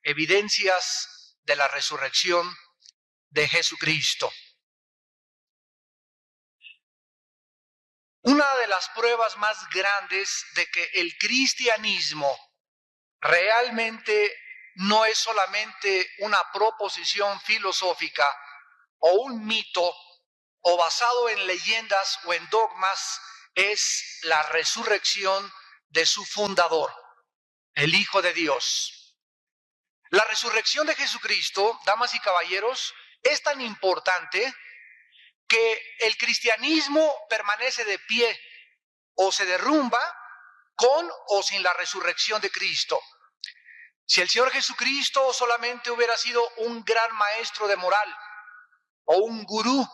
evidencias de la resurrección de Jesucristo. Una de las pruebas más grandes de que el cristianismo realmente no es solamente una proposición filosófica o un mito o basado en leyendas o en dogmas, es la resurrección de su fundador, el Hijo de Dios. La resurrección de Jesucristo, damas y caballeros, es tan importante que el cristianismo permanece de pie o se derrumba con o sin la resurrección de Cristo. Si el Señor Jesucristo solamente hubiera sido un gran maestro de moral, o un gurú,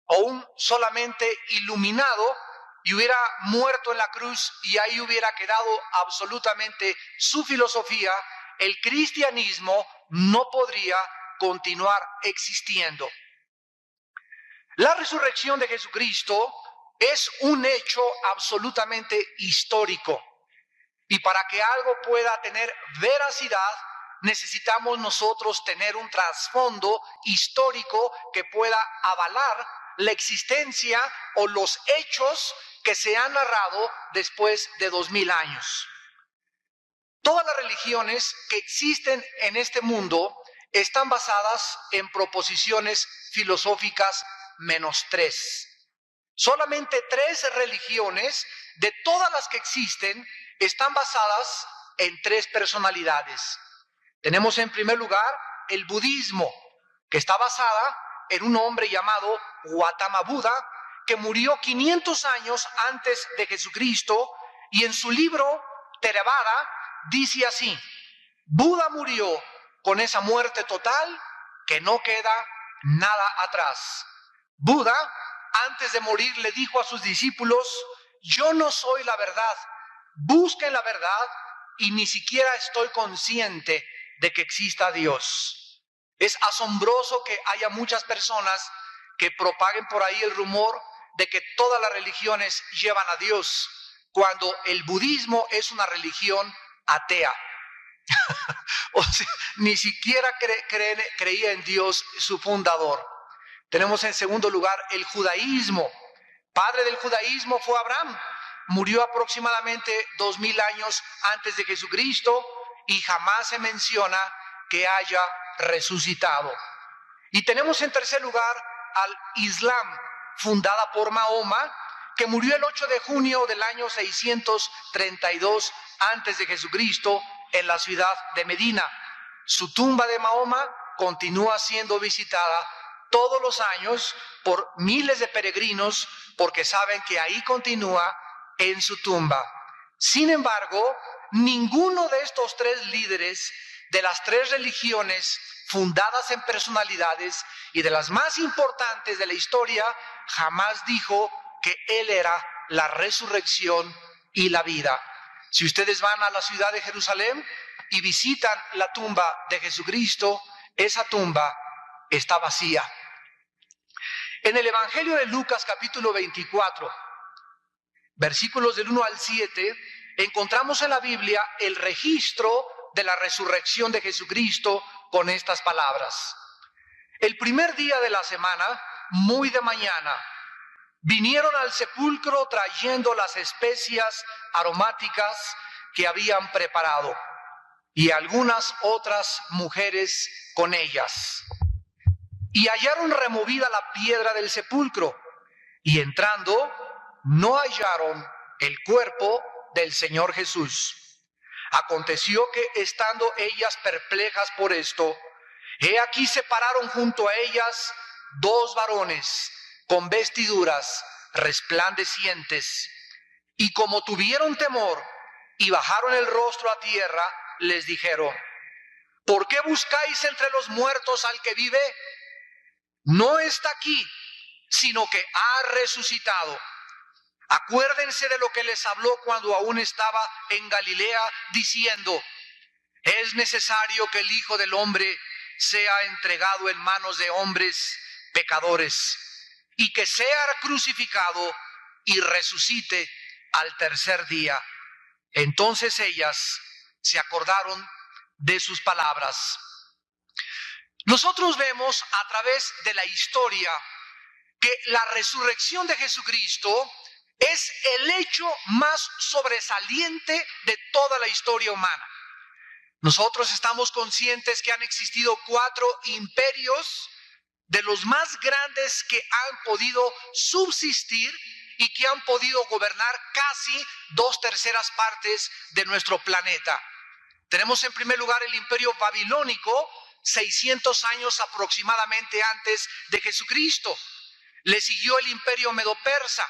o un solamente iluminado, y hubiera muerto en la cruz y ahí hubiera quedado absolutamente su filosofía, el cristianismo no podría continuar existiendo. La resurrección de Jesucristo es un hecho absolutamente histórico. Y para que algo pueda tener veracidad, necesitamos nosotros tener un trasfondo histórico que pueda avalar la existencia o los hechos que se han narrado después de 2000 años. Todas las religiones que existen en este mundo están basadas en proposiciones filosóficas menos 3. Solamente 3 religiones de todas las que existen están basadas en 3 personalidades. Tenemos en primer lugar el budismo, que está basada en un hombre llamado Gautama Buda, que murió 500 años antes de Jesucristo, y en su libro Theravada dice así: Buda murió con esa muerte total que no queda nada atrás. Buda, antes de morir, le dijo a sus discípulos: yo no soy la verdad, busquen la verdad, y ni siquiera estoy consciente de que exista Dios. Es asombroso que haya muchas personas que propaguen por ahí el rumor de que todas las religiones llevan a Dios, cuando el budismo es una religión atea. O sea, ni siquiera creía en Dios, su fundador. Tenemos en segundo lugar el judaísmo. Padre del judaísmo fue Abraham. Murió aproximadamente 2000 años antes de Jesucristo y jamás se menciona que haya resucitado. Y tenemos en tercer lugar al Islam, fundada por Mahoma, que murió el 8 de junio del año 632 antes de Jesucristo en la ciudad de Medina. Su tumba de Mahoma continúa siendo visitada todos los años por miles de peregrinos, porque saben que ahí continúa en su tumba. Sin embargo, ninguno de estos 3 líderes de las 3 religiones fundadas en personalidades y de las más importantes de la historia jamás dijo que Él era la resurrección y la vida. Si ustedes van a la ciudad de Jerusalén y visitan la tumba de Jesucristo, esa tumba está vacía. En el Evangelio de Lucas capítulo 24, versículos del 1 al 7, encontramos en la Biblia el registro de la resurrección de Jesucristo con estas palabras. El primer día de la semana, muy de mañana, vinieron al sepulcro trayendo las especias aromáticas que habían preparado, y algunas otras mujeres con ellas. Y hallaron removida la piedra del sepulcro, y entrando, no hallaron el cuerpo del Señor Jesús. Aconteció que, estando ellas perplejas por esto, he aquí se pararon junto a ellas 2 varones con vestiduras resplandecientes, y como tuvieron temor y bajaron el rostro a tierra, les dijeron: ¿por qué buscáis entre los muertos al que vive? No está aquí, sino que ha resucitado. Acuérdense de lo que les habló cuando aún estaba en Galilea, diciendo: es necesario que el Hijo del Hombre sea entregado en manos de hombres pecadores, y que sea crucificado y resucite al tercer día. Entonces ellas se acordaron de sus palabras. Nosotros vemos a través de la historia que la resurrección de Jesucristo es el hecho más sobresaliente de toda la historia humana. Nosotros estamos conscientes que han existido 4 imperios de los más grandes que han podido subsistir y que han podido gobernar casi 2/3 partes de nuestro planeta. Tenemos en primer lugar el imperio babilónico, 600 años aproximadamente antes de Jesucristo. Le siguió el imperio medo-persa,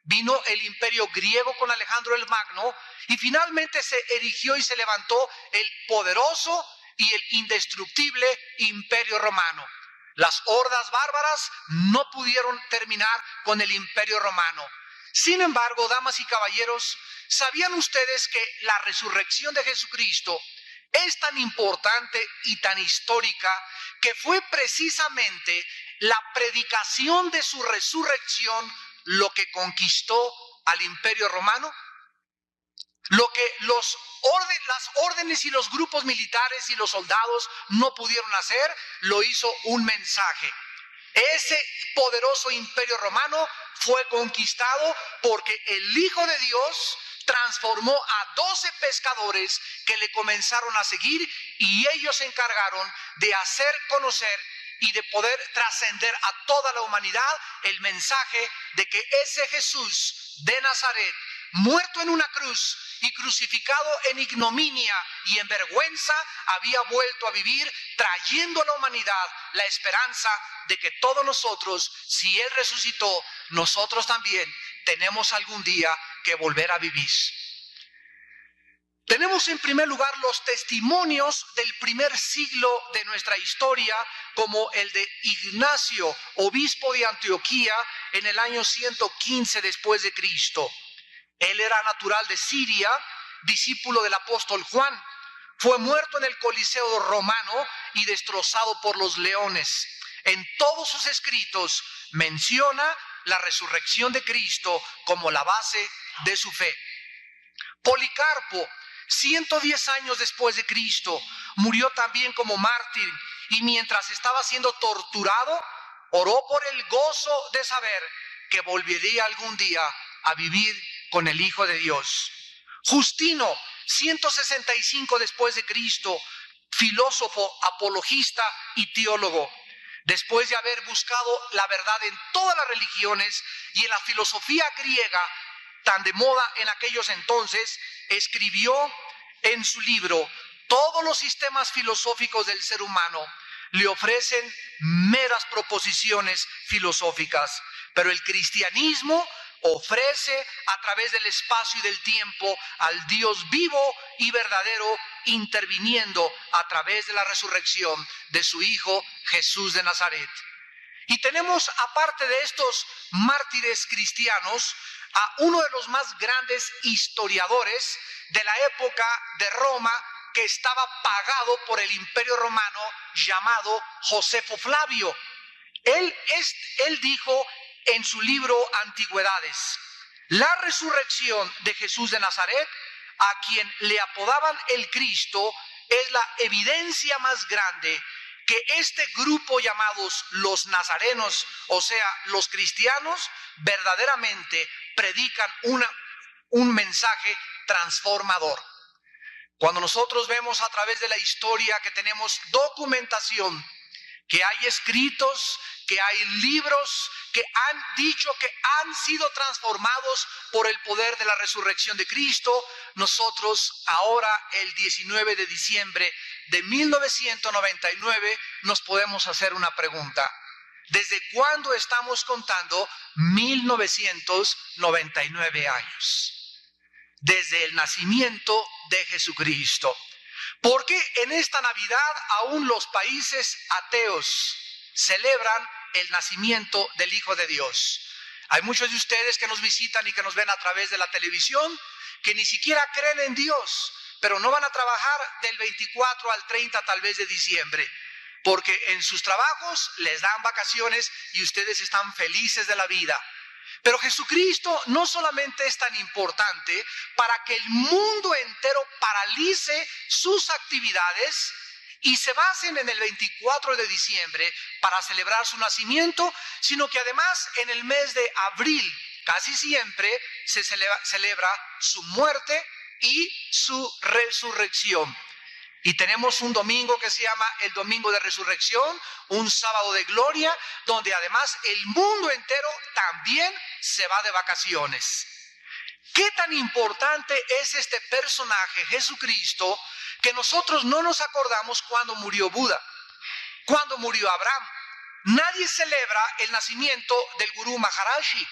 vino el imperio griego con Alejandro el Magno y finalmente se erigió y se levantó el poderoso y el indestructible imperio romano. Las hordas bárbaras no pudieron terminar con el imperio romano. Sin embargo, damas y caballeros, ¿sabían ustedes que la resurrección de Jesucristo es tan importante y tan histórica que fue precisamente la predicación de su resurrección lo que conquistó al imperio romano? Lo que las órdenes y los grupos militares y los soldados no pudieron hacer, lo hizo un mensaje. Ese poderoso imperio romano fue conquistado porque el Hijo de Dios transformó a 12 pescadores que le comenzaron a seguir y ellos se encargaron de hacer conocer y de poder trascender a toda la humanidad el mensaje de que ese Jesús de Nazaret, muerto en una cruz y crucificado en ignominia y en vergüenza, había vuelto a vivir, trayendo a la humanidad la esperanza de que todos nosotros, si Él resucitó, nosotros también tenemos algún día que volver a vivir. Tenemos en primer lugar los testimonios del primer siglo de nuestra historia, como el de Ignacio, obispo de Antioquía, en el año 115 después de Cristo. Él era natural de Siria, discípulo del apóstol Juan. Fue muerto en el Coliseo romano y destrozado por los leones. En todos sus escritos menciona la resurrección de Cristo como la base de su fe. Policarpo, 110 años después de Cristo, murió también como mártir y mientras estaba siendo torturado, oró por el gozo de saber que volvería algún día a vivir con el Hijo de Dios. Justino, 165 después de Cristo, filósofo, apologista y teólogo. Después de haber buscado la verdad en todas las religiones y en la filosofía griega, tan de moda en aquellos entonces, escribió en su libro: todos los sistemas filosóficos del ser humano le ofrecen meras proposiciones filosóficas, pero el cristianismo ofrece a través del espacio y del tiempo al Dios vivo y verdadero, interviniendo a través de la resurrección de su Hijo Jesús de Nazaret. Y tenemos, aparte de estos mártires cristianos, a uno de los más grandes historiadores de la época de Roma, que estaba pagado por el Imperio Romano, llamado Josefo Flavio. Él dijo en su libro Antigüedades: la resurrección de Jesús de Nazaret, a quien le apodaban el Cristo, es la evidencia más grande que este grupo llamados los nazarenos, o sea, los cristianos, verdaderamente predican un mensaje transformador. Cuando nosotros vemos a través de la historia que tenemos documentación, que hay escritos, que hay libros que han dicho que han sido transformados por el poder de la resurrección de Cristo, nosotros ahora, el 19 de diciembre de 1999, nos podemos hacer una pregunta. ¿Desde cuándo estamos contando 1999 años? Desde el nacimiento de Jesucristo. Porque en esta Navidad aún los países ateos celebran el nacimiento del Hijo de Dios. Hay muchos de ustedes que nos visitan y que nos ven a través de la televisión que ni siquiera creen en Dios, pero no van a trabajar del 24 al 30 tal vez de diciembre, porque en sus trabajos les dan vacaciones y ustedes están felices de la vida. Pero Jesucristo no solamente es tan importante para que el mundo entero paralice sus actividades y se basen en el 24 de diciembre para celebrar su nacimiento, sino que además en el mes de abril casi siempre se celebra su muerte y su resurrección. Y tenemos un domingo que se llama el Domingo de Resurrección, un sábado de gloria, donde además el mundo entero también se va de vacaciones. ¿Qué tan importante es este personaje, Jesucristo, que nosotros no nos acordamos cuando murió Buda, cuando murió Abraham? Nadie celebra el nacimiento del Gurú Maharaji.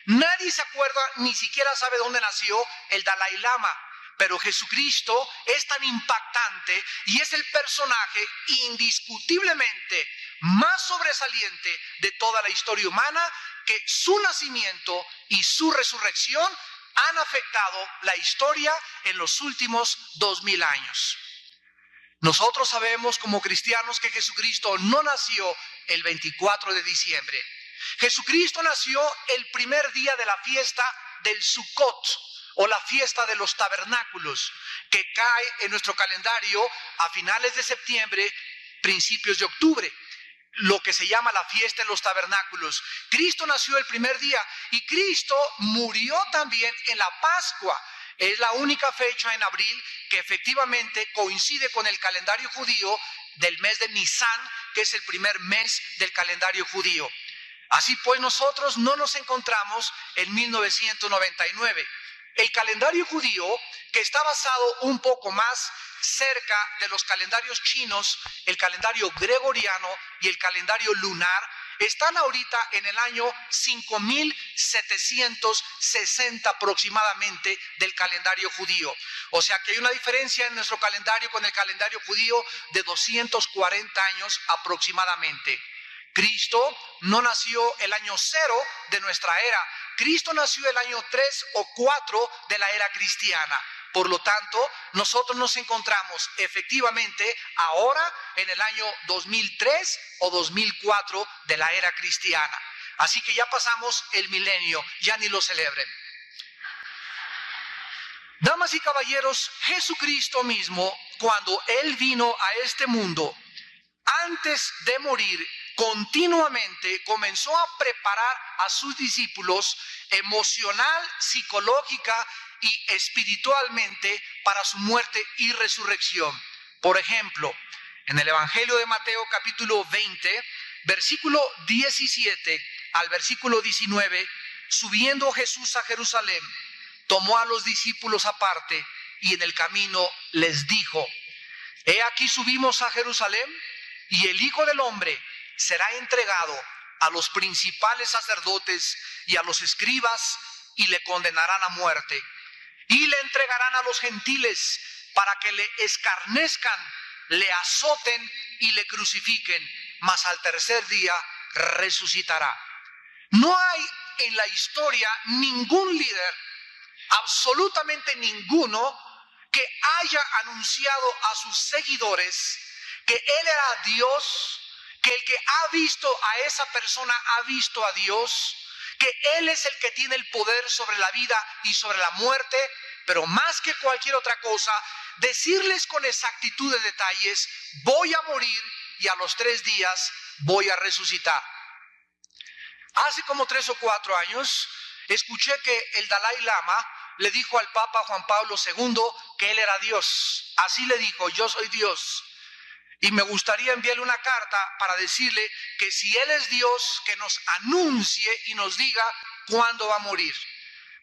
Nadie se acuerda, ni siquiera sabe dónde nació el Dalai Lama. Pero Jesucristo es tan impactante y es el personaje indiscutiblemente más sobresaliente de toda la historia humana, que su nacimiento y su resurrección han afectado la historia en los últimos 2000 años. Nosotros sabemos como cristianos que Jesucristo no nació el 24 de diciembre. Jesucristo nació el primer día de la fiesta del Sukkot, o la fiesta de los tabernáculos, que cae en nuestro calendario a finales de septiembre, principios de octubre, lo que se llama la fiesta de los tabernáculos. Cristo nació el primer día y Cristo murió también en la Pascua. Es la única fecha en abril que efectivamente coincide con el calendario judío del mes de Nisan, que es el primer mes del calendario judío. Así pues, nosotros no nos encontramos en 1999. El calendario judío, que está basado un poco más cerca de los calendarios chinos, el calendario gregoriano y el calendario lunar, están ahorita en el año 5760 aproximadamente del calendario judío. O sea que hay una diferencia en nuestro calendario con el calendario judío de 240 años aproximadamente. Cristo no nació el año 0 de nuestra era. Cristo nació el año 3 o 4 de la era cristiana. Por lo tanto, nosotros nos encontramos efectivamente ahora en el año 2003 o 2004 de la era cristiana. Así que ya pasamos el milenio, ya ni lo celebren. Damas y caballeros, Jesucristo mismo, cuando Él vino a este mundo, antes de morir, continuamente comenzó a preparar a sus discípulos emocional, psicológica y espiritualmente para su muerte y resurrección. Por ejemplo, en el Evangelio de Mateo capítulo 20, versículo 17 al versículo 19, subiendo Jesús a Jerusalén, tomó a los discípulos aparte y en el camino les dijo: He aquí subimos a Jerusalén y el Hijo del Hombre será entregado a los principales sacerdotes y a los escribas y le condenarán a muerte. Y le entregarán a los gentiles para que le escarnezcan, le azoten y le crucifiquen, mas al tercer día resucitará. No hay en la historia ningún líder, absolutamente ninguno, que haya anunciado a sus seguidores que Él era Dios, que el que ha visto a esa persona ha visto a Dios, que Él es el que tiene el poder sobre la vida y sobre la muerte, pero más que cualquier otra cosa, decirles con exactitud de detalles: voy a morir y a los 3 días voy a resucitar. Hace como 3 o 4 años, escuché que el Dalai Lama le dijo al Papa Juan Pablo II que él era Dios. Así le dijo: yo soy Dios. Y me gustaría enviarle una carta para decirle que si Él es Dios, que nos anuncie y nos diga cuándo va a morir.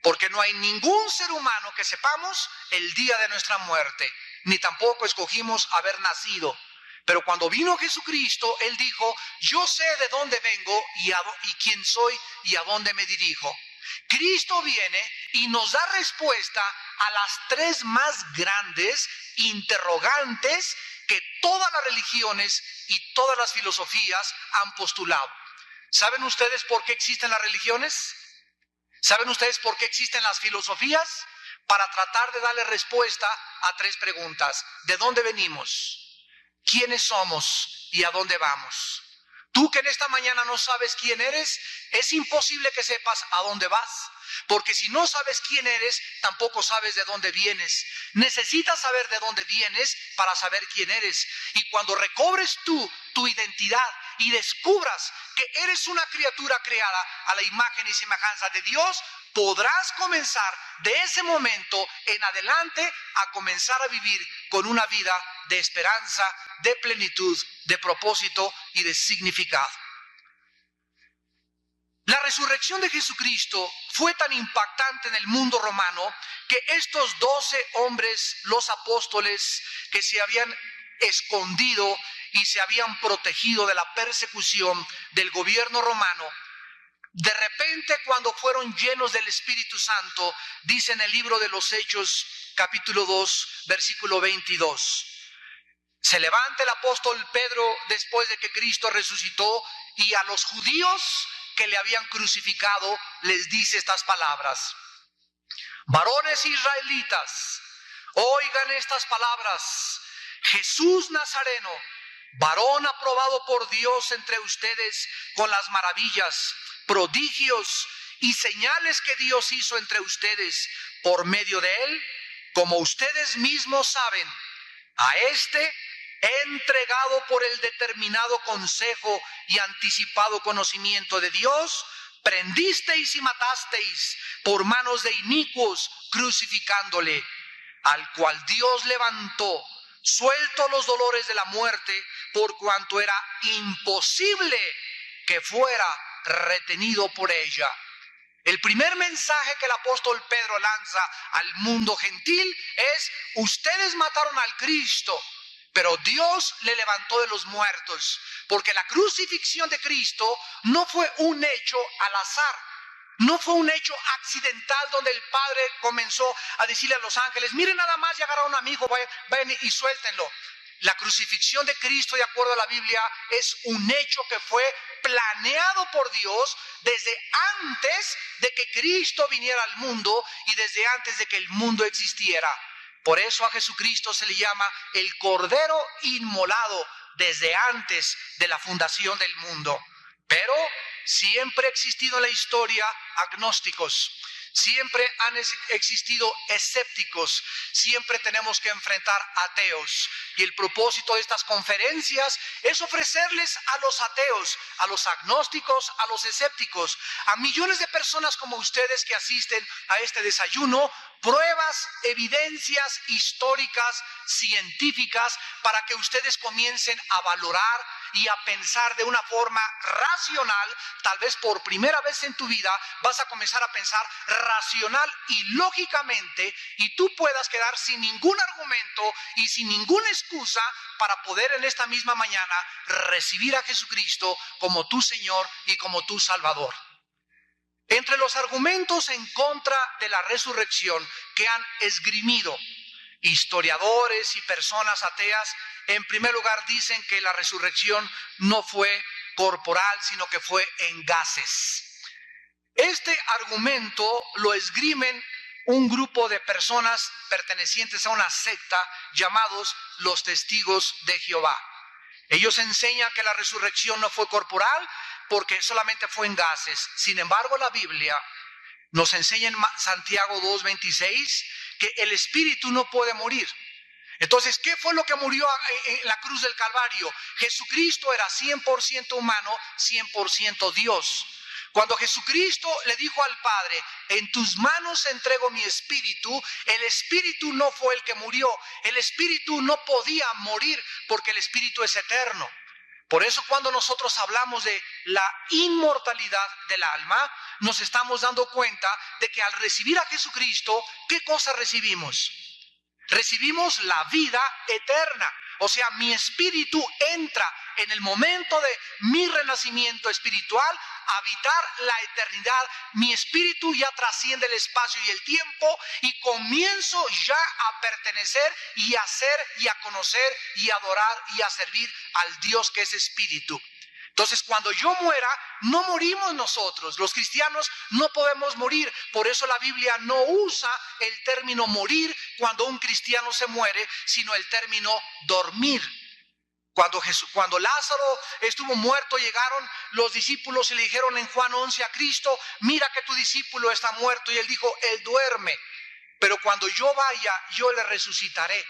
Porque no hay ningún ser humano que sepamos el día de nuestra muerte, ni tampoco escogimos haber nacido. Pero cuando vino Jesucristo, Él dijo: yo sé de dónde vengo y quién soy y a dónde me dirijo. Cristo viene y nos da respuesta a las 3 más grandes interrogantes que todas las religiones y todas las filosofías han postulado. ¿Saben ustedes por qué existen las religiones? ¿Saben ustedes por qué existen las filosofías? Para tratar de darle respuesta a 3 preguntas. ¿De dónde venimos? ¿Quiénes somos y a dónde vamos? Tú que en esta mañana no sabes quién eres, es imposible que sepas a dónde vas. Porque si no sabes quién eres, tampoco sabes de dónde vienes. Necesitas saber de dónde vienes para saber quién eres. Y cuando recobres tú tu identidad y descubras que eres una criatura creada a la imagen y semejanza de Dios, podrás comenzar de ese momento en adelante a comenzar a vivir con una vida de esperanza, de plenitud, de propósito y de significado. La resurrección de Jesucristo fue tan impactante en el mundo romano que estos 12 hombres, los apóstoles, que se habían escondido y se habían protegido de la persecución del gobierno romano, de repente, cuando fueron llenos del Espíritu Santo, dice en el libro de los Hechos, capítulo 2, versículo 22, se levanta el apóstol Pedro después de que Cristo resucitó y a los judíos que le habían crucificado les dice estas palabras: varones israelitas, oigan estas palabras. Jesús Nazareno, varón aprobado por Dios entre ustedes con las maravillas, prodigios y señales que Dios hizo entre ustedes por medio de él, como ustedes mismos saben, a este entregado por el determinado consejo y anticipado conocimiento de Dios, prendisteis y matasteis por manos de inicuos, crucificándole, al cual Dios levantó, suelto los dolores de la muerte, por cuanto era imposible que fuera retenido por ella. El primer mensaje que el apóstol Pedro lanza al mundo gentil es: ustedes mataron al Cristo, pero Dios le levantó de los muertos, porque la crucifixión de Cristo no fue un hecho al azar, no fue un hecho accidental donde el Padre comenzó a decirle a los ángeles: miren, nada más ya agarraron a mi hijo, vayan y suéltenlo. La crucifixión de Cristo, de acuerdo a la Biblia, es un hecho que fue planeado por Dios desde antes de que Cristo viniera al mundo y desde antes de que el mundo existiera. Por eso a Jesucristo se le llama el Cordero inmolado desde antes de la fundación del mundo. Pero siempre ha existido en la historia agnósticos, siempre han existido escépticos, siempre tenemos que enfrentar ateos. Y el propósito de estas conferencias es ofrecerles a los ateos, a los agnósticos, a los escépticos, a millones de personas como ustedes que asisten a este desayuno, pruebas, evidencias históricas, científicas, para que ustedes comiencen a valorar y a pensar de una forma racional. Tal vez por primera vez en tu vida vas a comenzar a pensar racional y lógicamente, y tú puedas quedar sin ningún argumento y sin ninguna excusa para poder en esta misma mañana recibir a Jesucristo como tu Señor y como tu Salvador. Entre los argumentos en contra de la resurrección que han esgrimido historiadores y personas ateas, en primer lugar dicen que la resurrección no fue corporal, sino que fue en gases. Este argumento lo esgrimen un grupo de personas pertenecientes a una secta llamados los Testigos de Jehová. Ellos enseñan que la resurrección no fue corporal porque solamente fue en gases. Sin embargo, la Biblia nos enseña en Santiago 2:26 que el espíritu no puede morir. Entonces, ¿qué fue lo que murió en la cruz del Calvario? Jesucristo era 100% humano, 100% Dios. Cuando Jesucristo le dijo al Padre: en tus manos entrego mi espíritu, el espíritu no fue el que murió. El espíritu no podía morir porque el espíritu es eterno. Por eso cuando nosotros hablamos de la inmortalidad del alma, nos estamos dando cuenta de que al recibir a Jesucristo, ¿qué cosa recibimos? Recibimos la vida eterna. O sea, mi espíritu entra en el momento de mi renacimiento espiritual a habitar la eternidad. Mi espíritu ya trasciende el espacio y el tiempo y comienzo ya a pertenecer y a ser y a conocer y a adorar y a servir al Dios que es espíritu. Entonces, cuando yo muera, no morimos nosotros. Los cristianos no podemos morir. Por eso la Biblia no usa el término morir cuando un cristiano se muere, sino el término dormir. Cuando Lázaro estuvo muerto, llegaron los discípulos y le dijeron en Juan 11 a Cristo: mira que tu discípulo está muerto. Y él dijo: él duerme, pero cuando yo vaya, yo le resucitaré.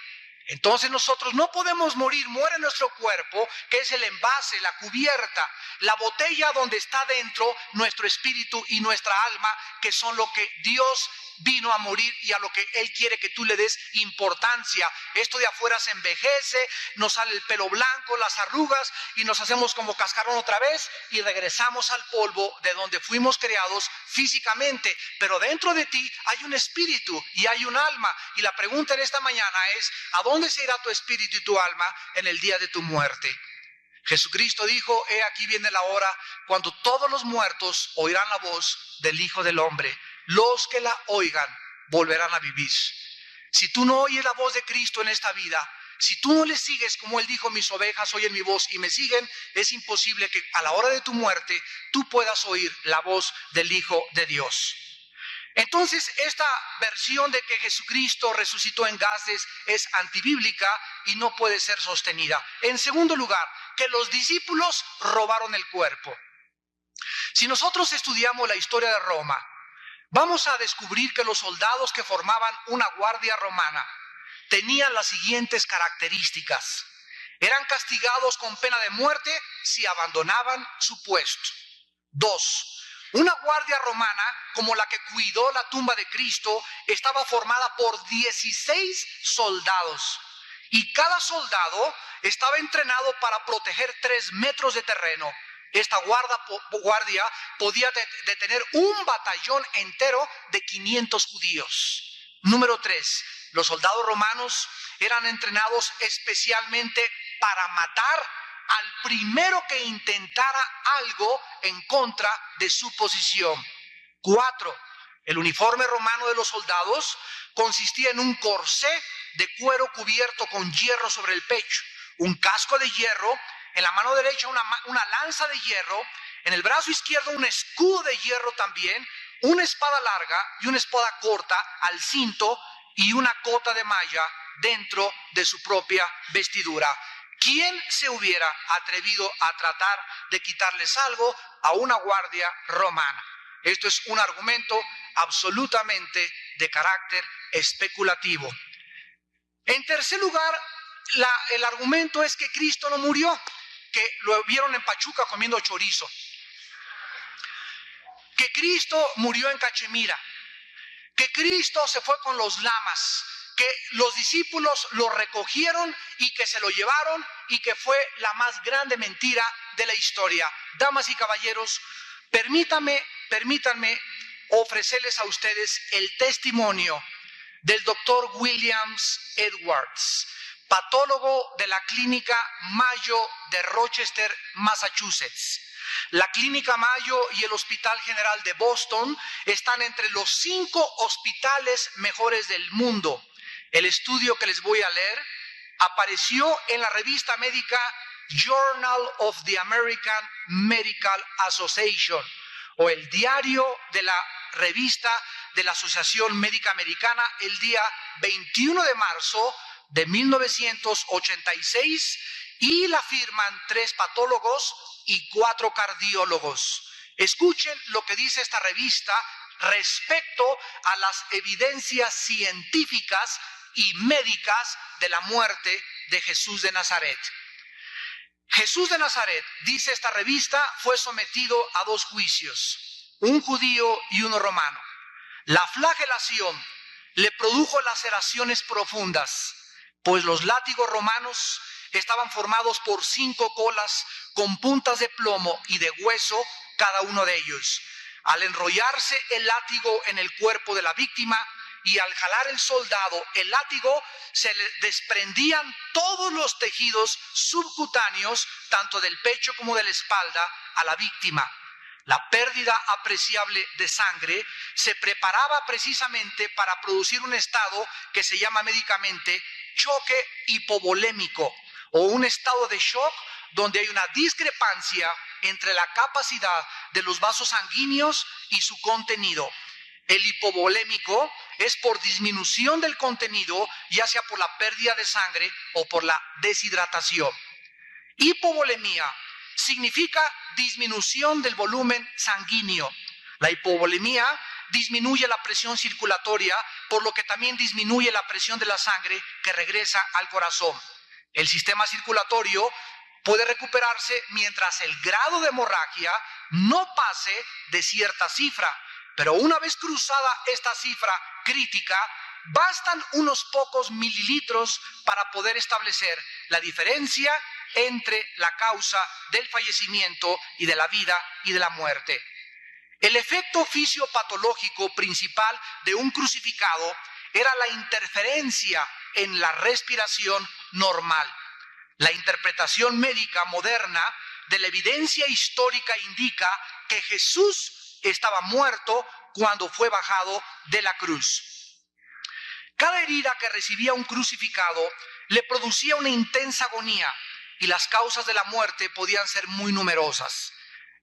Entonces nosotros no podemos morir. Muere nuestro cuerpo, que es el envase, la cubierta, la botella donde está dentro nuestro espíritu y nuestra alma, que son lo que Dios vino a morir y a lo que Él quiere que tú le des importancia. Esto de afuera se envejece, nos sale el pelo blanco, las arrugas, y nos hacemos como cascarón otra vez y regresamos al polvo de donde fuimos creados físicamente. Pero dentro de ti hay un espíritu y hay un alma, y la pregunta en esta mañana es: ¿a dónde se irá tu espíritu y tu alma en el día de tu muerte? Jesucristo dijo: he aquí viene la hora cuando todos los muertos oirán la voz del Hijo del Hombre. Los que la oigan volverán a vivir. Si tú no oyes la voz de Cristo en esta vida, si tú no le sigues, como Él dijo: mis ovejas oyen mi voz y me siguen, es imposible que a la hora de tu muerte tú puedas oír la voz del Hijo de Dios. Entonces, esta versión de que Jesucristo resucitó en gases es antibíblica y no puede ser sostenida. En segundo lugar, que los discípulos robaron el cuerpo. Si nosotros estudiamos la historia de Roma, vamos a descubrir que los soldados que formaban una guardia romana tenían las siguientes características. Eran castigados con pena de muerte si abandonaban su puesto. 2. Una guardia romana, como la que cuidó la tumba de Cristo, estaba formada por 16 soldados. Y cada soldado estaba entrenado para proteger 3 metros de terreno. Esta guardia podía detener un batallón entero de 500 judíos. Número 3. Los soldados romanos eran entrenados especialmente para matar al primero que intentara algo en contra de su posición. 4. El uniforme romano de los soldados consistía en un corsé de cuero cubierto con hierro sobre el pecho, un casco de hierro, en la mano derecha una lanza de hierro, en el brazo izquierdo un escudo de hierro también, una espada larga y una espada corta al cinto y una cota de malla dentro de su propia vestidura. ¿Quién se hubiera atrevido a tratar de quitarles algo a una guardia romana? Esto es un argumento absolutamente de carácter especulativo. En tercer lugar, el argumento es que Cristo no murió, que lo vieron en Pachuca comiendo chorizo, que Cristo murió en Cachemira, que Cristo se fue con los lamas, que los discípulos lo recogieron y que se lo llevaron, y que fue la más grande mentira de la historia. Damas y caballeros, permítanme ofrecerles a ustedes el testimonio del doctor William Edwards, patólogo de la Clínica Mayo de Rochester, Massachusetts. La Clínica Mayo y el Hospital General de Boston están entre los 5 hospitales mejores del mundo. El estudio que les voy a leer apareció en la revista médica Journal of the American Medical Association, o el diario de la revista de la Asociación Médica Americana, el día 21 de marzo de 1986, y la firman 3 patólogos y 4 cardiólogos. Escuchen lo que dice esta revista respecto a las evidencias científicas y médicas de la muerte de Jesús de Nazaret. Jesús de Nazaret, dice esta revista, fue sometido a 2 juicios, un judío y uno romano. La flagelación le produjo laceraciones profundas, pues los látigos romanos estaban formados por 5 colas con puntas de plomo y de hueso cada uno de ellos. Al enrollarse el látigo en el cuerpo de la víctima y al jalar el soldado el látigo, se le desprendían todos los tejidos subcutáneos, tanto del pecho como de la espalda, a la víctima. La pérdida apreciable de sangre se preparaba precisamente para producir un estado que se llama médicamente choque hipovolémico, o un estado de shock donde hay una discrepancia entre la capacidad de los vasos sanguíneos y su contenido. El hipovolémico es por disminución del contenido, ya sea por la pérdida de sangre o por la deshidratación. Hipovolemia significa disminución del volumen sanguíneo. La hipovolemia disminuye la presión circulatoria, por lo que también disminuye la presión de la sangre que regresa al corazón. El sistema circulatorio puede recuperarse mientras el grado de hemorragia no pase de cierta cifra, pero una vez cruzada esta cifra crítica, bastan unos pocos mililitros para poder establecer la diferencia entre la causa del fallecimiento y de la vida y de la muerte. El efecto fisiopatológico principal de un crucificado era la interferencia en la respiración normal. La interpretación médica moderna de la evidencia histórica indica que Jesús estaba muerto cuando fue bajado de la cruz. Cada herida que recibía un crucificado le producía una intensa agonía y las causas de la muerte podían ser muy numerosas.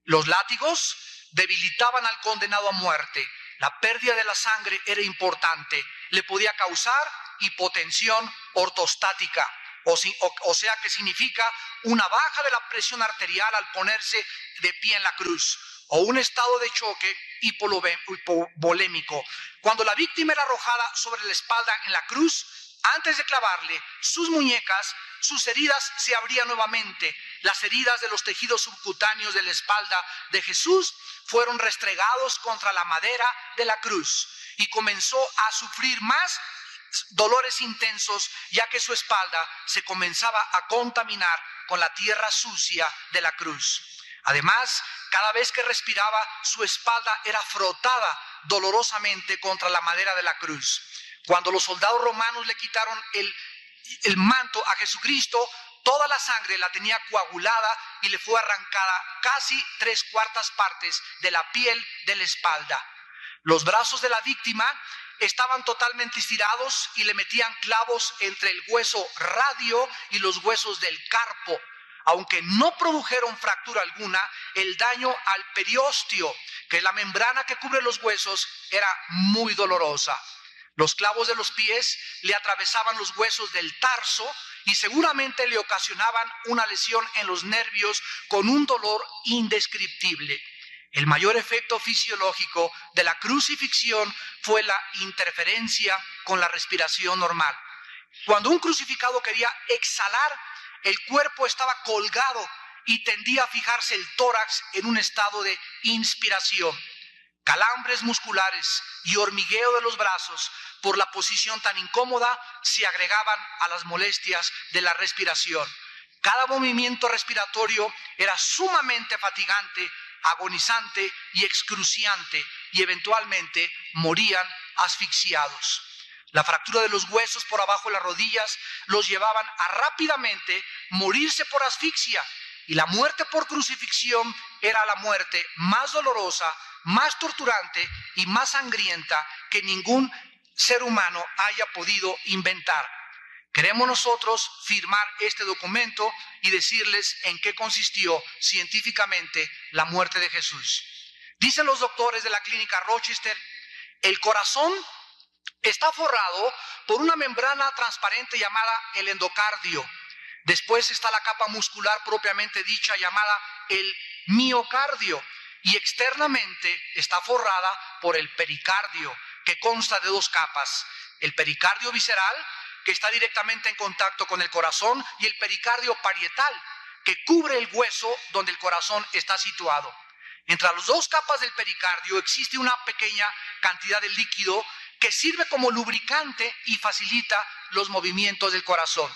Los látigos debilitaban al condenado a muerte. La pérdida de la sangre era importante. Le podía causar hipotensión ortostática, o sea que significa una baja de la presión arterial al ponerse de pie en la cruz, o un estado de choque hipovolémico. Cuando la víctima era arrojada sobre la espalda en la cruz, antes de clavarle sus muñecas, sus heridas se abrían nuevamente. Las heridas de los tejidos subcutáneos de la espalda de Jesús fueron restregados contra la madera de la cruz y comenzó a sufrir más dolores intensos, ya que su espalda se comenzaba a contaminar con la tierra sucia de la cruz. Además, cada vez que respiraba, su espalda era frotada dolorosamente contra la madera de la cruz. Cuando los soldados romanos le quitaron el manto a Jesucristo, toda la sangre la tenía coagulada y le fue arrancada casi 3/4 partes de la piel de la espalda. Los brazos de la víctima estaban totalmente estirados y le metían clavos entre el hueso radio y los huesos del carpo. Aunque no produjeron fractura alguna, el daño al periósteo, que es la membrana que cubre los huesos, era muy dolorosa. Los clavos de los pies le atravesaban los huesos del tarso y seguramente le ocasionaban una lesión en los nervios con un dolor indescriptible. El mayor efecto fisiológico de la crucifixión fue la interferencia con la respiración normal. Cuando un crucificado quería exhalar, el cuerpo estaba colgado y tendía a fijarse el tórax en un estado de inspiración. Calambres musculares y hormigueo de los brazos por la posición tan incómoda se agregaban a las molestias de la respiración. Cada movimiento respiratorio era sumamente fatigante, agonizante y excruciante, y eventualmente morían asfixiados. La fractura de los huesos por abajo de las rodillas los llevaban a rápidamente morirse por asfixia, y la muerte por crucifixión era la muerte más dolorosa, más torturante y más sangrienta que ningún ser humano haya podido inventar. Queremos nosotros firmar este documento y decirles en qué consistió científicamente la muerte de Jesús. Dicen los doctores de la clínica Rochester, el corazón está forrado por una membrana transparente llamada el endocardio. Después está la capa muscular propiamente dicha llamada el miocardio, y externamente está forrada por el pericardio, que consta de 2 capas: el pericardio visceral, que está directamente en contacto con el corazón, y el pericardio parietal, que cubre el hueso donde el corazón está situado. Entre las 2 capas del pericardio existe una pequeña cantidad de líquido que sirve como lubricante y facilita los movimientos del corazón.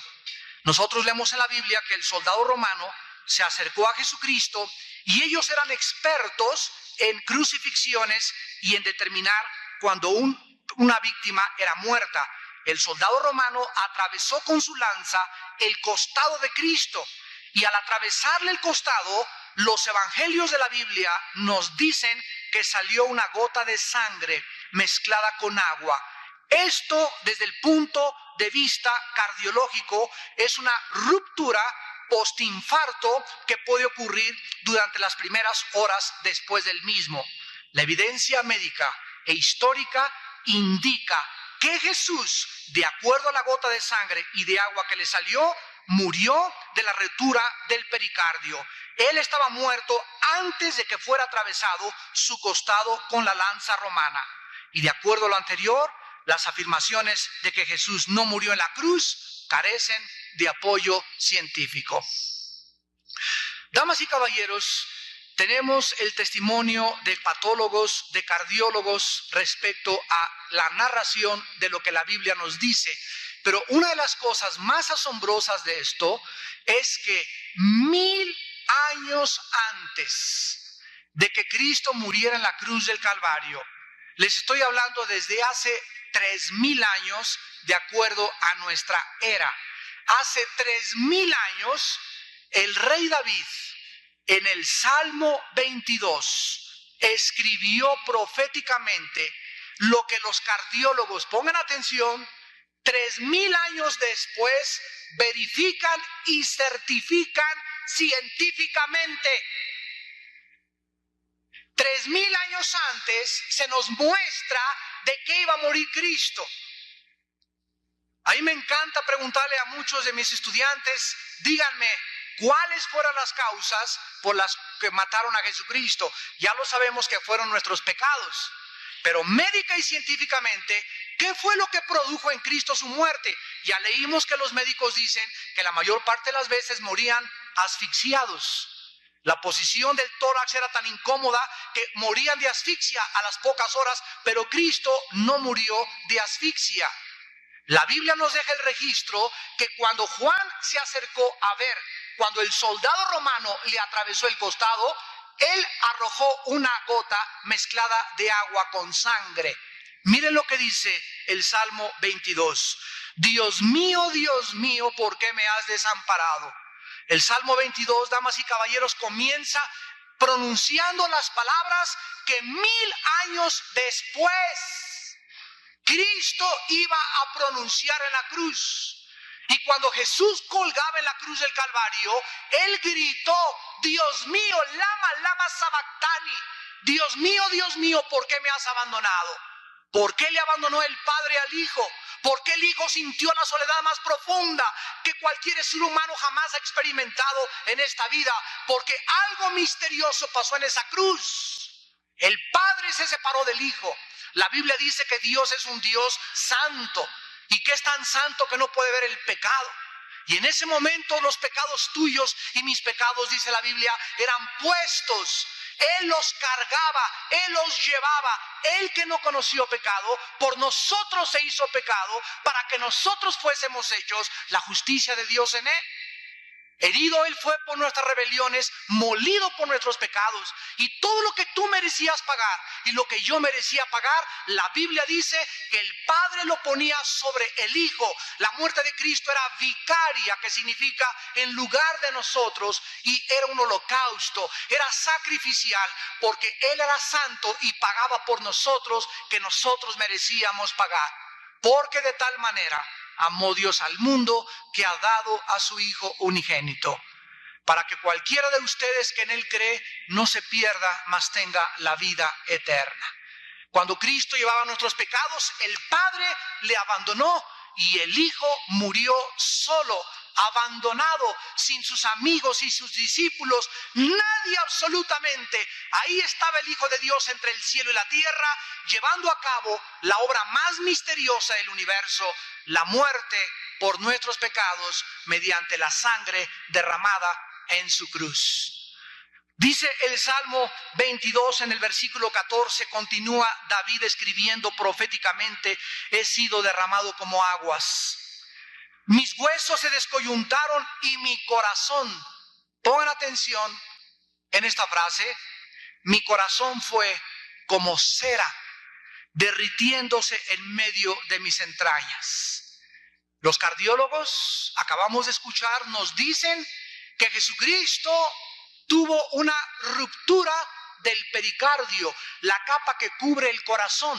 Nosotros leemos en la Biblia que el soldado romano se acercó a Jesucristo y ellos eran expertos en crucifixiones y en determinar cuando una víctima era muerta. El soldado romano atravesó con su lanza el costado de Cristo, y al atravesarle el costado, los evangelios de la Biblia nos dicen que salió una gota de sangre mezclada con agua. Esto, desde el punto de vista cardiológico, es una ruptura postinfarto que puede ocurrir durante las primeras horas después del mismo. La evidencia médica e histórica indica que Jesús, de acuerdo a la gota de sangre y de agua que le salió, murió de la rotura del pericardio. Él estaba muerto antes de que fuera atravesado su costado con la lanza romana. Y de acuerdo a lo anterior, las afirmaciones de que Jesús no murió en la cruz carecen de apoyo científico. Damas y caballeros, tenemos el testimonio de patólogos, de cardiólogos respecto a la narración de lo que la Biblia nos dice. Pero una de las cosas más asombrosas de esto es que 1000 años antes de que Cristo muriera en la cruz del Calvario, les estoy hablando desde hace 3000 años, de acuerdo a nuestra era. Hace 3000 años, el rey David, en el Salmo 22, escribió proféticamente lo que los cardiólogos, pongan atención, 3000 años después verifican y certifican científicamente. 3000 años antes se nos muestra de qué iba a morir Cristo. A mí me encanta preguntarle a muchos de mis estudiantes, díganme, ¿cuáles fueron las causas por las que mataron a Jesucristo? Ya lo sabemos que fueron nuestros pecados, pero médica y científicamente, ¿qué fue lo que produjo en Cristo su muerte? Ya leímos que los médicos dicen que la mayor parte de las veces morían asfixiados. La posición del tórax era tan incómoda que morían de asfixia a las pocas horas, pero Cristo no murió de asfixia. La Biblia nos deja el registro que cuando Juan se acercó a ver, cuando el soldado romano le atravesó el costado, él arrojó una gota mezclada de agua con sangre. Miren lo que dice el Salmo 22. Dios mío, ¿por qué me has desamparado? El Salmo 22, damas y caballeros, comienza pronunciando las palabras que 1000 años después Cristo iba a pronunciar en la cruz. Y cuando Jesús colgaba en la cruz del Calvario, Él gritó, Dios mío, lama sabactani. Dios mío, ¿por qué me has abandonado? ¿Por qué le abandonó el Padre al Hijo? ¿Por qué el Hijo sintió la soledad más profunda que cualquier ser humano jamás ha experimentado en esta vida? Porque algo misterioso pasó en esa cruz. El Padre se separó del Hijo. La Biblia dice que Dios es un Dios santo y que es tan santo que no puede ver el pecado. Y en ese momento los pecados tuyos y mis pecados, dice la Biblia, eran puestos. Él los cargaba, Él los llevaba. Él que no conoció pecado, por nosotros se hizo pecado para que nosotros fuésemos hechos la justicia de Dios en Él. Herido Él fue por nuestras rebeliones, molido por nuestros pecados. Y todo lo que tú merecías pagar y lo que yo merecía pagar, la Biblia dice que el Padre lo ponía sobre el Hijo. La muerte de Cristo era vicaria, que significa en lugar de nosotros, y era un holocausto, era sacrificial, porque Él era santo y pagaba por nosotros que nosotros merecíamos pagar. Porque de tal manera amó Dios al mundo que ha dado a su Hijo unigénito, para que cualquiera de ustedes que en Él cree no se pierda, mas tenga la vida eterna. Cuando Cristo llevaba nuestros pecados, el Padre le abandonó y el Hijo murió solo, abandonado, sin sus amigos y sus discípulos, nadie absolutamente. Ahí estaba el Hijo de Dios entre el cielo y la tierra, llevando a cabo la obra más misteriosa del universo, la muerte por nuestros pecados mediante la sangre derramada en su cruz. Dice el Salmo 22 en el versículo 14, continúa David escribiendo proféticamente, he sido derramado como aguas. Mis huesos se descoyuntaron y mi corazón, pongan atención en esta frase, mi corazón fue como cera derritiéndose en medio de mis entrañas. Los cardiólogos, acabamos de escuchar, nos dicen que Jesucristo tuvo una ruptura del pericardio, la capa que cubre el corazón.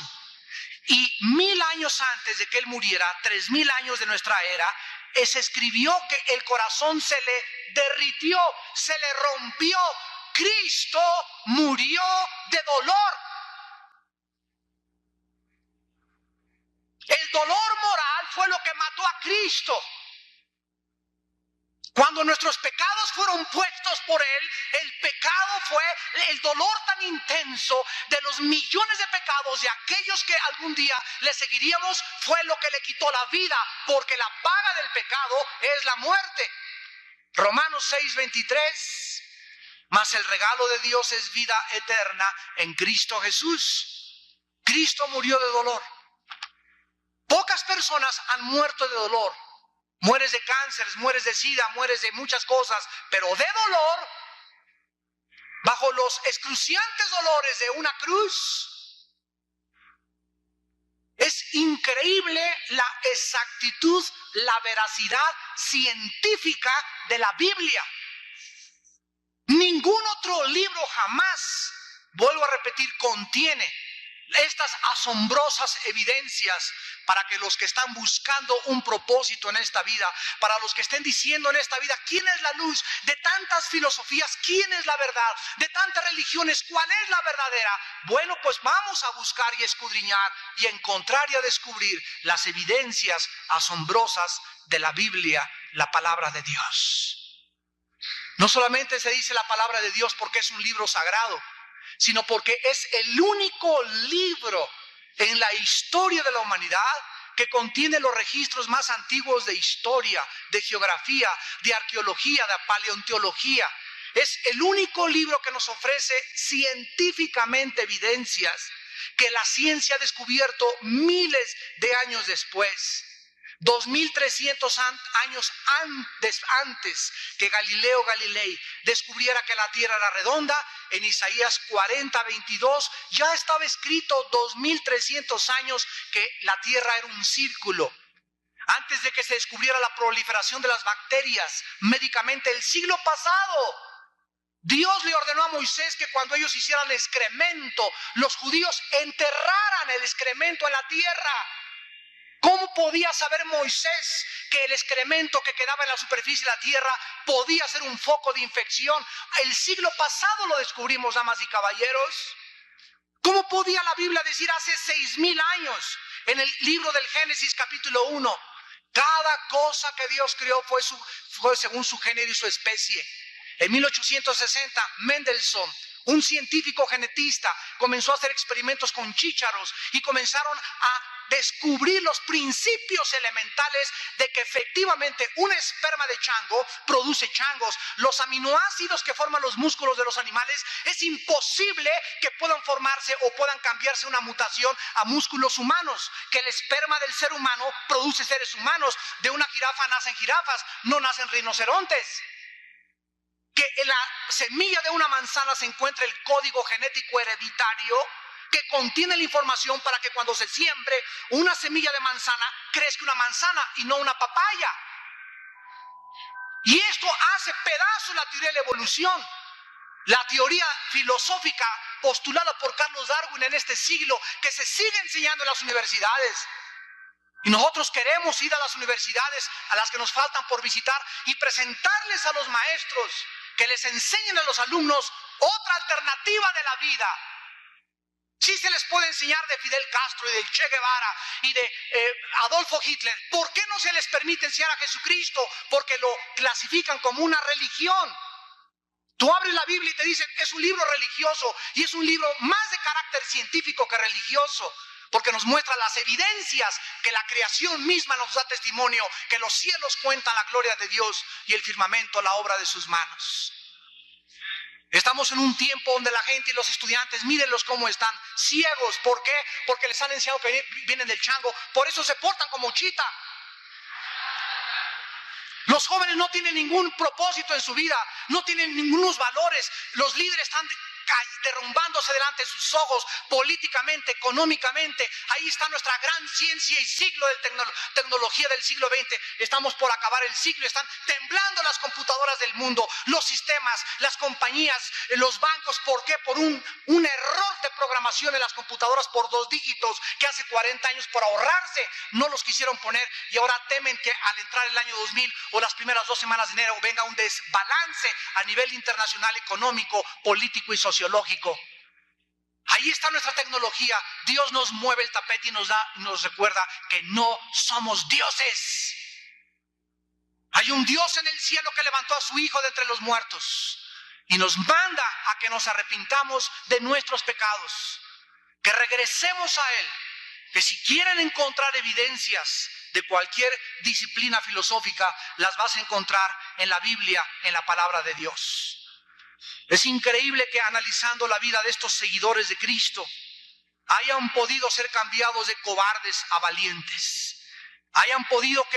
Y 1000 años antes de que Él muriera, 3000 años de nuestra era, se escribió que el corazón se le derritió, se le rompió. Cristo murió de dolor. El dolor moral fue lo que mató a Cristo. Cuando nuestros pecados fueron puestos por Él, el pecado fue el dolor tan intenso de los millones de pecados de aquellos que algún día le seguiríamos, fue lo que le quitó la vida, porque la paga del pecado es la muerte. Romanos 6:23, mas el regalo de Dios es vida eterna en Cristo Jesús. Cristo murió de dolor. Pocas personas han muerto de dolor. Mueres de cáncer, mueres de sida, mueres de muchas cosas, pero de dolor, bajo los excruciantes dolores de una cruz. Es increíble la exactitud, la veracidad científica de la Biblia. Ningún otro libro jamás, vuelvo a repetir, contiene estas asombrosas evidencias para que los que están buscando un propósito en esta vida, para los que estén diciendo en esta vida, ¿quién es la luz? De tantas filosofías, ¿quién es la verdad? De tantas religiones, ¿cuál es la verdadera? Bueno, pues vamos a buscar y escudriñar y encontrar y a descubrir las evidencias asombrosas de la Biblia, la palabra de Dios. No solamente se dice la palabra de Dios porque es un libro sagrado, sino porque es el único libro en la historia de la humanidad que contiene los registros más antiguos de historia, de geografía, de arqueología, de paleontología. Es el único libro que nos ofrece científicamente evidencias que la ciencia ha descubierto miles de años después. 2300 años antes que Galileo Galilei descubriera que la tierra era redonda, en Isaías 40:22 ya estaba escrito 2300 años que la tierra era un círculo. Antes de que se descubriera la proliferación de las bacterias médicamente, el siglo pasado, Dios le ordenó a Moisés que cuando ellos hicieran excremento, los judíos enterraran el excremento en la tierra. ¿Cómo podía saber Moisés que el excremento que quedaba en la superficie de la tierra podía ser un foco de infección? El siglo pasado lo descubrimos, damas y caballeros. ¿Cómo podía la Biblia decir hace 6000 años, en el libro del Génesis capítulo 1, cada cosa que Dios creó fue según su género y su especie? En 1860, Mendelssohn, un científico genetista, comenzó a hacer experimentos con chícharos y comenzaron a descubrir los principios elementales de que efectivamente un esperma de chango produce changos. Los aminoácidos que forman los músculos de los animales es imposible que puedan formarse o puedan cambiarse una mutación a músculos humanos. Que el esperma del ser humano produce seres humanos. De una jirafa nacen jirafas, no nacen rinocerontes. Que en la semilla de una manzana se encuentra el código genético hereditario que contiene la información para que cuando se siembre una semilla de manzana crezca una manzana y no una papaya. Y esto hace pedazos la teoría de la evolución, la teoría filosófica postulada por Carlos Darwin en este siglo, que se sigue enseñando en las universidades. Y nosotros queremos ir a las universidades a las que nos faltan por visitar y presentarles a los maestros que les enseñen a los alumnos otra alternativa de la vida. Sí se les puede enseñar de Fidel Castro y de Che Guevara y de Adolfo Hitler. ¿Por qué no se les permite enseñar a Jesucristo? Porque lo clasifican como una religión. Tú abres la Biblia y te dicen, es un libro religioso, y es un libro más de carácter científico que religioso, porque nos muestra las evidencias que la creación misma nos da testimonio, que los cielos cuentan la gloria de Dios y el firmamento la obra de sus manos. Estamos en un tiempo donde la gente y los estudiantes, mírenlos cómo están, ciegos. ¿Por qué? Porque les han enseñado que vienen del chango, por eso se portan como chita. Los jóvenes no tienen ningún propósito en su vida, no tienen ningunos valores. Los líderes están derrumbándose delante de sus ojos, políticamente, económicamente. Ahí está nuestra gran ciencia y siglo de tecnología del siglo XX. Estamos por acabar el siglo, están temblando las computadoras del mundo, los sistemas, las compañías, los bancos. ¿Por qué? Por un error de programación en las computadoras por 2 dígitos que hace 40 años, por ahorrarse, no los quisieron poner, y ahora temen que al entrar el año 2000 o las primeras 2 semanas de enero venga un desbalance a nivel internacional, económico, político y sociológico. Ahí está nuestra tecnología. Dios nos mueve el tapete y nos recuerda que no somos dioses. Hay un Dios en el cielo que levantó a su Hijo de entre los muertos y nos manda a que nos arrepintamos de nuestros pecados, que regresemos a Él, que si quieren encontrar evidencias de cualquier disciplina filosófica, las vas a encontrar en la Biblia, en la palabra de Dios. Es increíble que analizando la vida de estos seguidores de Cristo, hayan podido ser cambiados de cobardes a valientes, hayan podido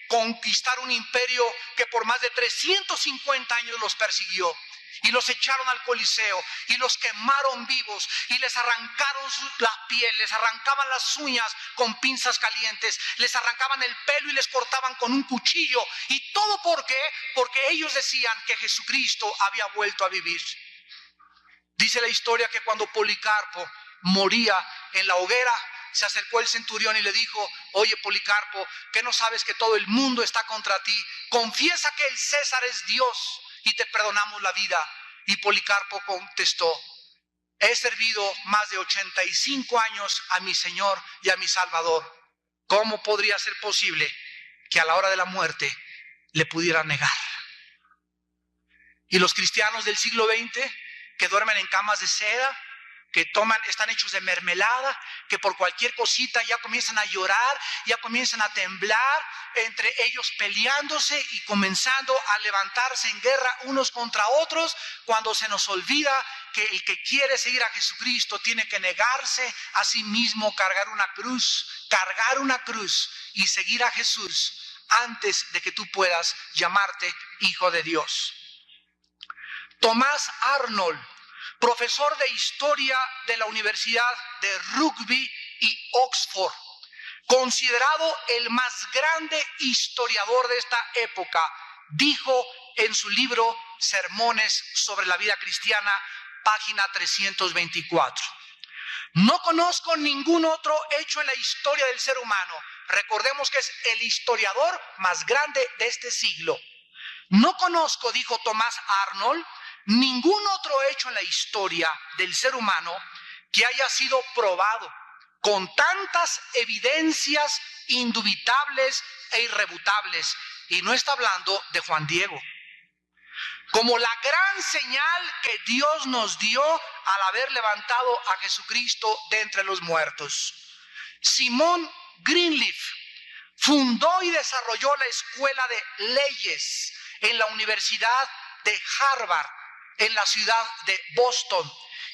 conquistar un imperio que por más de 350 años los persiguió, y los echaron al Coliseo, y los quemaron vivos, y les arrancaron la piel, les arrancaban las uñas con pinzas calientes, les arrancaban el pelo y les cortaban con un cuchillo. ¿Y todo por qué? Porque ellos decían que Jesucristo había vuelto a vivir. Dice la historia que cuando Policarpo moría en la hoguera, se acercó el centurión y le dijo: oye, Policarpo, ¿qué no sabes que todo el mundo está contra ti? Confiesa que el César es Dios y te perdonamos la vida. Y Policarpo contestó: he servido más de 85 años a mi Señor y a mi Salvador. ¿Cómo podría ser posible que a la hora de la muerte le pudiera negar? Y los cristianos del siglo XX que duermen en camas de seda, que están hechos de mermelada, que por cualquier cosita ya comienzan a llorar, ya comienzan a temblar, entre ellos peleándose y comenzando a levantarse en guerra unos contra otros, cuando se nos olvida que el que quiere seguir a Jesucristo tiene que negarse a sí mismo, cargar una cruz y seguir a Jesús antes de que tú puedas llamarte hijo de Dios. Thomas Arnold, profesor de historia de la Universidad de Rugby y Oxford, considerado el más grande historiador de esta época, dijo en su libro Sermones sobre la vida cristiana, página 324: no conozco ningún otro hecho en la historia del ser humano. Recordemos que es el historiador más grande de este siglo. No conozco, dijo Thomas Arnold, ningún otro hecho en la historia del ser humano que haya sido probado con tantas evidencias indubitables e irrefutables. Y no está hablando de Juan Diego, como la gran señal que Dios nos dio al haber levantado a Jesucristo de entre los muertos. Simon Greenleaf fundó y desarrolló la Escuela de Leyes en la Universidad de Harvard, en la ciudad de Boston,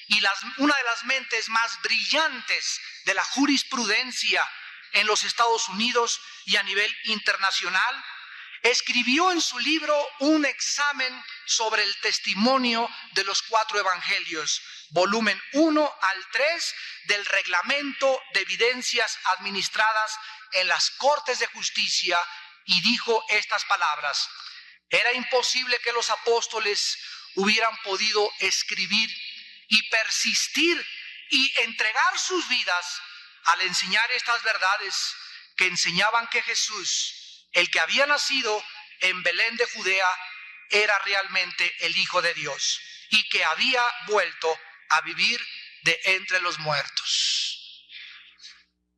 y una de las mentes más brillantes de la jurisprudencia en los Estados Unidos y a nivel internacional, escribió en su libro un examen sobre el testimonio de los 4 evangelios, volumen 1 al 3 del Reglamento de Evidencias Administradas en las Cortes de Justicia, y dijo estas palabras: era imposible que los apóstoles hubieran podido escribir y persistir y entregar sus vidas al enseñar estas verdades que enseñaban que Jesús, el que había nacido en Belén de Judea, era realmente el Hijo de Dios y que había vuelto a vivir de entre los muertos.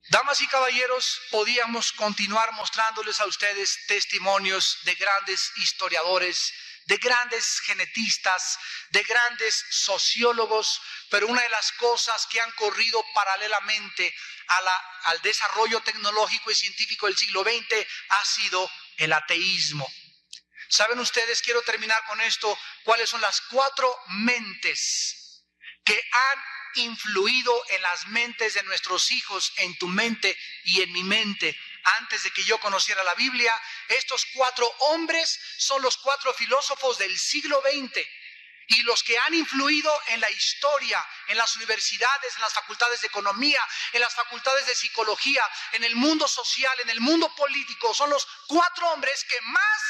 Damas y caballeros, podíamos continuar mostrándoles a ustedes testimonios de grandes historiadores, de grandes genetistas, de grandes sociólogos, pero una de las cosas que han corrido paralelamente al desarrollo tecnológico y científico del siglo XX ha sido el ateísmo. ¿Saben ustedes, quiero terminar con esto, cuáles son las 4 mentes que han influido en las mentes de nuestros hijos, en tu mente y en mi mente, antes de que yo conociera la Biblia? Estos 4 hombres son los 4 filósofos del siglo XX y los que han influido en la historia, en las universidades, en las facultades de economía, en las facultades de psicología, en el mundo social, en el mundo político. Son los 4 hombres que más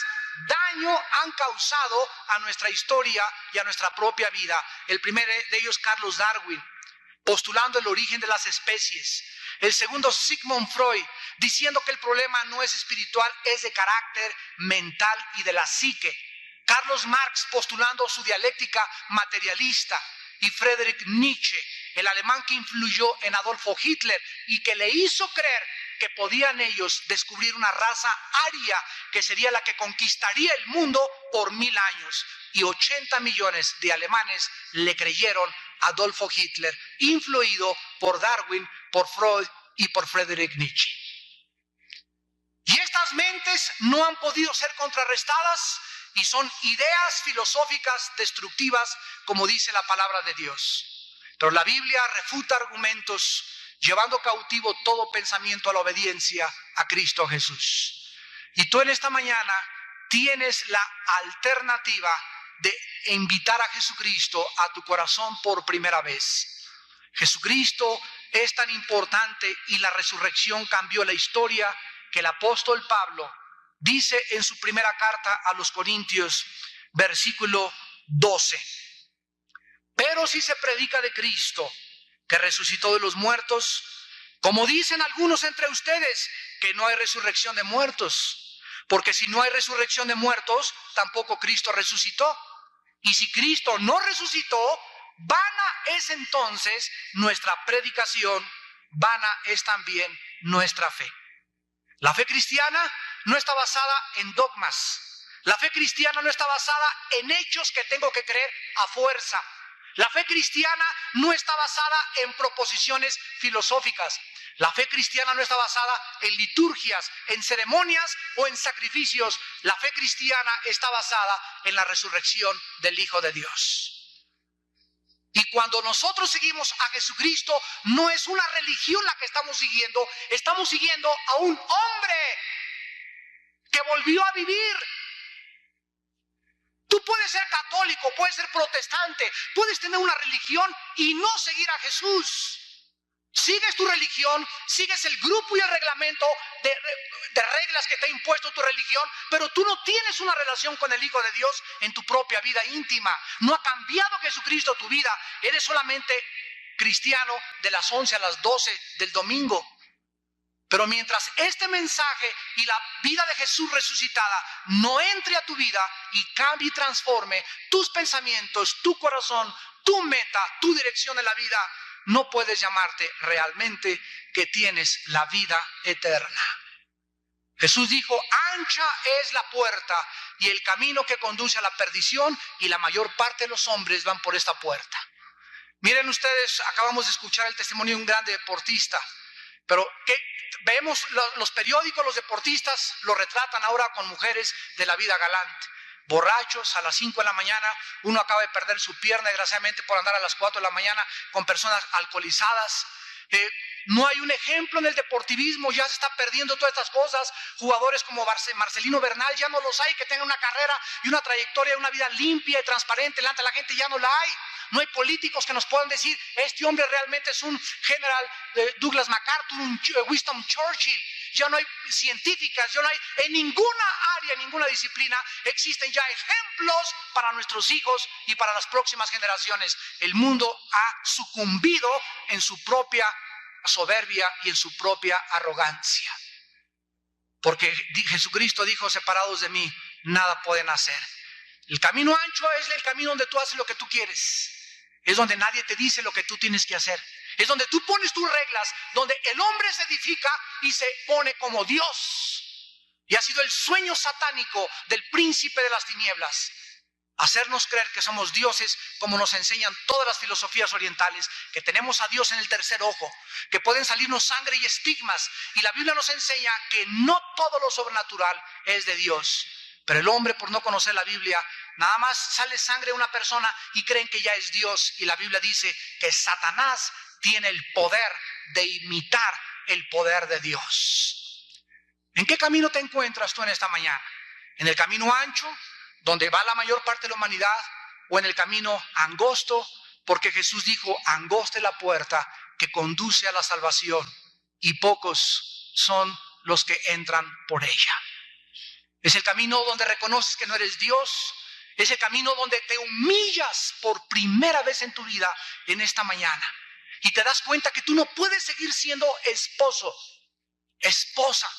daño han causado a nuestra historia y a nuestra propia vida. El primero de ellos, Carlos Darwin, postulando el origen de las especies. El segundo, Sigmund Freud, diciendo que el problema no es espiritual, es de carácter mental y de la psique. Carlos Marx, postulando su dialéctica materialista. Y Friedrich Nietzsche, el alemán que influyó en Adolfo Hitler y que le hizo creer que podían ellos descubrir una raza aria que sería la que conquistaría el mundo por 1000 años. Y 80 millones de alemanes le creyeron a Adolfo Hitler, influido por Darwin, por Freud y por Friedrich Nietzsche. Y estas mentes no han podido ser contrarrestadas y son ideas filosóficas destructivas, como dice la palabra de Dios. Pero la Biblia refuta argumentos, llevando cautivo todo pensamiento a la obediencia a Cristo Jesús. Y tú en esta mañana tienes la alternativa de invitar a Jesucristo a tu corazón por primera vez. Jesucristo es tan importante y la resurrección cambió la historia que el apóstol Pablo dice en su primera carta a los Corintios, versículo 12. Pero si se predica de Cristo, que resucitó de los muertos, como dicen algunos entre ustedes, que no hay resurrección de muertos, porque si no hay resurrección de muertos, tampoco Cristo resucitó. Y si Cristo no resucitó, vana es entonces nuestra predicación, vana es también nuestra fe. La fe cristiana no está basada en dogmas. La fe cristiana no está basada en hechos que tengo que creer a fuerza. La fe cristiana no está basada en proposiciones filosóficas. La fe cristiana no está basada en liturgias, en ceremonias o en sacrificios. La fe cristiana está basada en la resurrección del Hijo de Dios. Y cuando nosotros seguimos a Jesucristo, no es una religión la que estamos siguiendo a un hombre que volvió a vivir. Tú puedes ser católico, puedes ser protestante, puedes tener una religión y no seguir a Jesús. Sigues tu religión, sigues el grupo y el reglamento de reglas que te ha impuesto tu religión, pero tú no tienes una relación con el Hijo de Dios en tu propia vida íntima. No ha cambiado Jesucristo tu vida. Eres solamente cristiano de las 11 a las 12 del domingo. Pero mientras este mensaje y la vida de Jesús resucitada no entre a tu vida y cambie y transforme tus pensamientos, tu corazón, tu meta, tu dirección en la vida, no puedes llamarte realmente que tienes la vida eterna. Jesús dijo, ancha es la puerta y el camino que conduce a la perdición, y la mayor parte de los hombres van por esta puerta. Miren ustedes, acabamos de escuchar el testimonio de un grande deportista, pero que vemos los periódicos, los deportistas lo retratan ahora con mujeres de la vida galante. Borrachos a las 5 de la mañana, uno acaba de perder su pierna desgraciadamente por andar a las 4 de la mañana con personas alcoholizadas. No hay un ejemplo en el deportivismo, ya se está perdiendo todas estas cosas. Jugadores como Marcelino Bernal ya no los hay, que tengan una carrera y una trayectoria, una vida limpia y transparente delante de la gente, ya no la hay. No hay políticos que nos puedan decir, este hombre realmente es un general Douglas MacArthur, un Winston Churchill. Ya no hay científicas, ya no hay en ninguna área, en ninguna disciplina, existen ya ejemplos para nuestros hijos y para las próximas generaciones. El mundo ha sucumbido en su propia soberbia y en su propia arrogancia. Porque Jesucristo dijo, separados de mí, nada pueden hacer. El camino ancho es el camino donde tú haces lo que tú quieres. Es donde nadie te dice lo que tú tienes que hacer. Es donde tú pones tus reglas, donde el hombre se edifica y se pone como Dios. Y ha sido el sueño satánico del príncipe de las tinieblas, hacernos creer que somos dioses, como nos enseñan todas las filosofías orientales, que tenemos a Dios en el tercer ojo, que pueden salirnos sangre y estigmas. Y la Biblia nos enseña que no todo lo sobrenatural es de Dios. Pero el hombre, por no conocer la Biblia, nada más sale sangre de una persona y creen que ya es Dios. Y la Biblia dice que Satanás tiene el poder de imitar el poder de Dios. ¿En qué camino te encuentras tú en esta mañana? ¿En el camino ancho, donde va la mayor parte de la humanidad, o en el camino angosto? Porque Jesús dijo, angosta es la puerta que conduce a la salvación, y pocos son los que entran por ella. Es el camino donde reconoces que no eres Dios. Es el camino donde te humillas por primera vez en tu vida en esta mañana. Y te das cuenta que tú no puedes seguir siendo esposo, esposa,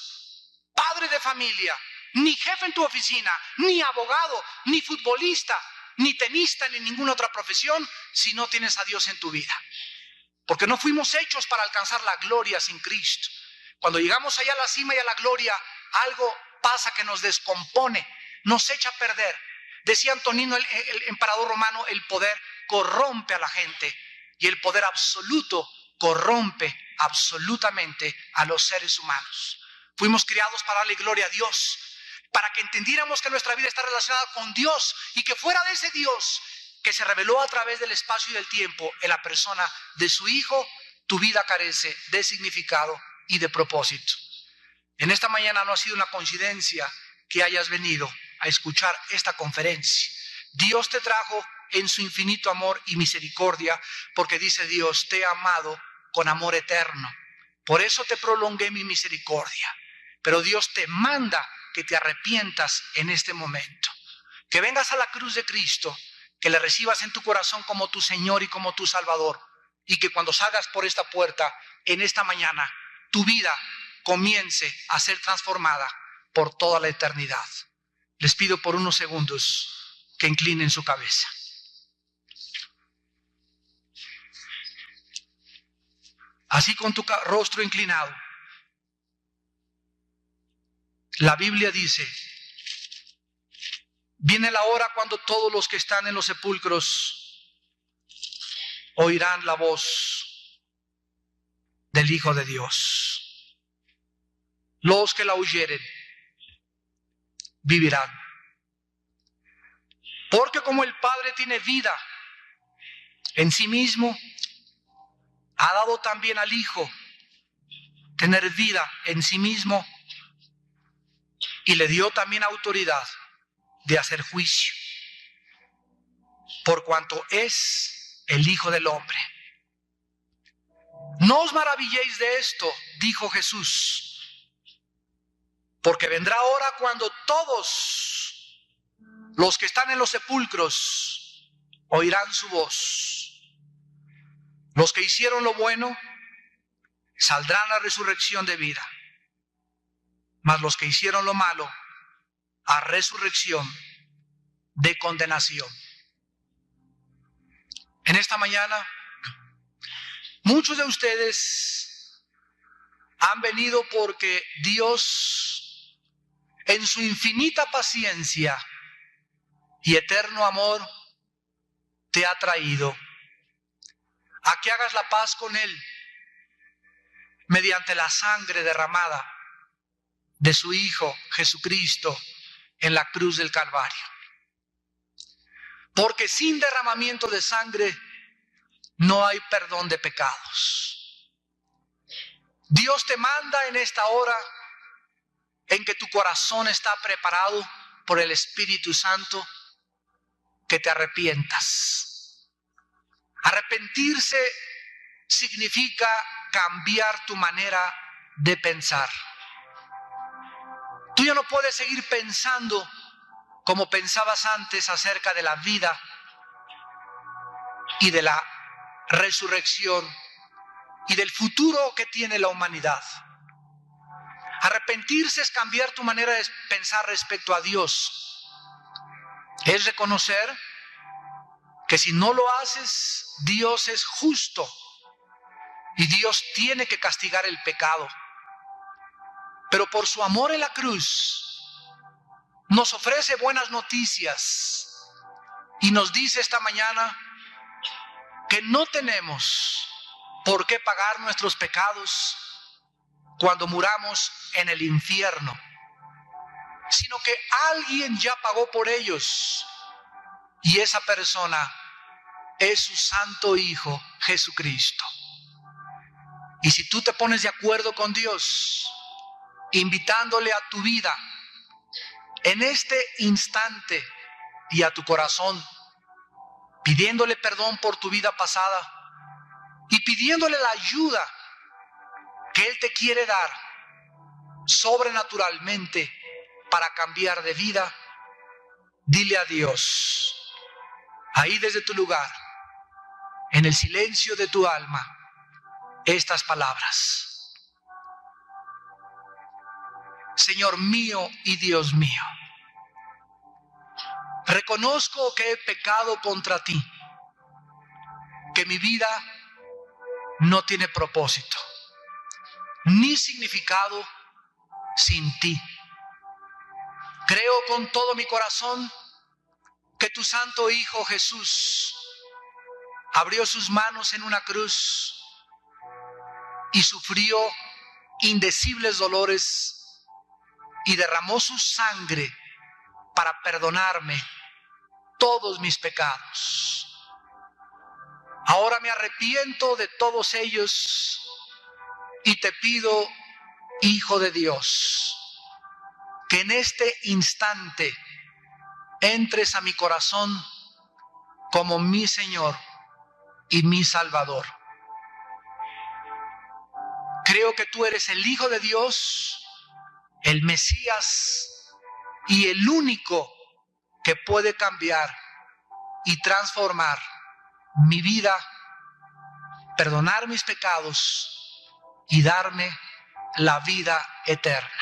padre de familia, ni jefe en tu oficina, ni abogado, ni futbolista, ni tenista, ni ninguna otra profesión, si no tienes a Dios en tu vida. Porque no fuimos hechos para alcanzar la gloria sin Cristo. Cuando llegamos allá a la cima y a la gloria, algo pasa que nos descompone, nos echa a perder. Decía Antonino, el emperador romano, el poder corrompe a la gente y el poder absoluto corrompe absolutamente a los seres humanos. Fuimos criados para darle gloria a Dios, para que entendiéramos que nuestra vida está relacionada con Dios y que fuera de ese Dios que se reveló a través del espacio y del tiempo en la persona de su Hijo, tu vida carece de significado y de propósito. En esta mañana no ha sido una coincidencia que hayas venido a escuchar esta conferencia. Dios te trajo en su infinito amor y misericordia, porque dice Dios, te he amado con amor eterno. Por eso te prolongué mi misericordia. Pero Dios te manda que te arrepientas en este momento, que vengas a la cruz de Cristo, que le recibas en tu corazón como tu Señor y como tu Salvador, y que cuando salgas por esta puerta en esta mañana, tu vida comience a ser transformada por toda la eternidad. Les pido por unos segundos que inclinen su cabeza. Así con tu rostro inclinado. La Biblia dice, viene la hora cuando todos los que están en los sepulcros oirán la voz del Hijo de Dios. Los que la oyeren vivirán. Porque como el Padre tiene vida en sí mismo, ha dado también al Hijo tener vida en sí mismo y le dio también autoridad de hacer juicio, por cuanto es el Hijo del Hombre. No os maravilléis de esto, dijo Jesús, porque vendrá hora cuando todos los que están en los sepulcros oirán su voz. Los que hicieron lo bueno saldrán a la resurrección de vida, mas los que hicieron lo malo a resurrección de condenación. En esta mañana, muchos de ustedes han venido porque Dios, en su infinita paciencia y eterno amor, te ha traído a que hagas la paz con Él mediante la sangre derramada de su Hijo Jesucristo en la cruz del Calvario. Porque sin derramamiento de sangre no hay perdón de pecados. Dios te manda en esta hora en que tu corazón está preparado por el Espíritu Santo, que te arrepientas. Arrepentirse significa cambiar tu manera de pensar. Tú ya no puedes seguir pensando como pensabas antes acerca de la vida y de la resurrección y del futuro que tiene la humanidad. Arrepentirse es cambiar tu manera de pensar respecto a Dios. Es reconocer que si no lo haces, Dios es justo y Dios tiene que castigar el pecado. Pero por su amor en la cruz nos ofrece buenas noticias y nos dice esta mañana que no tenemos por qué pagar nuestros pecados cuando muramos en el infierno, sino que alguien ya pagó por ellos, y esa persona es su santo Hijo Jesucristo. Y si tú te pones de acuerdo con Dios, invitándole a tu vida en este instante y a tu corazón, pidiéndole perdón por tu vida pasada y pidiéndole la ayuda que Él te quiere dar sobrenaturalmente para cambiar de vida, dile a Dios, ahí desde tu lugar, en el silencio de tu alma, estas palabras: Señor mío y Dios mío, reconozco que he pecado contra ti, que mi vida no tiene propósito, ni significado sin ti. Creo con todo mi corazón que tu Santo Hijo Jesús abrió sus manos en una cruz y sufrió indecibles dolores y derramó su sangre para perdonarme todos mis pecados. Ahora me arrepiento de todos ellos y te pido, Hijo de Dios, que en este instante entres a mi corazón como mi Señor y mi Salvador. Creo que tú eres el Hijo de Dios, el Mesías y el único que puede cambiar y transformar mi vida, perdonar mis pecados y darme la vida eterna.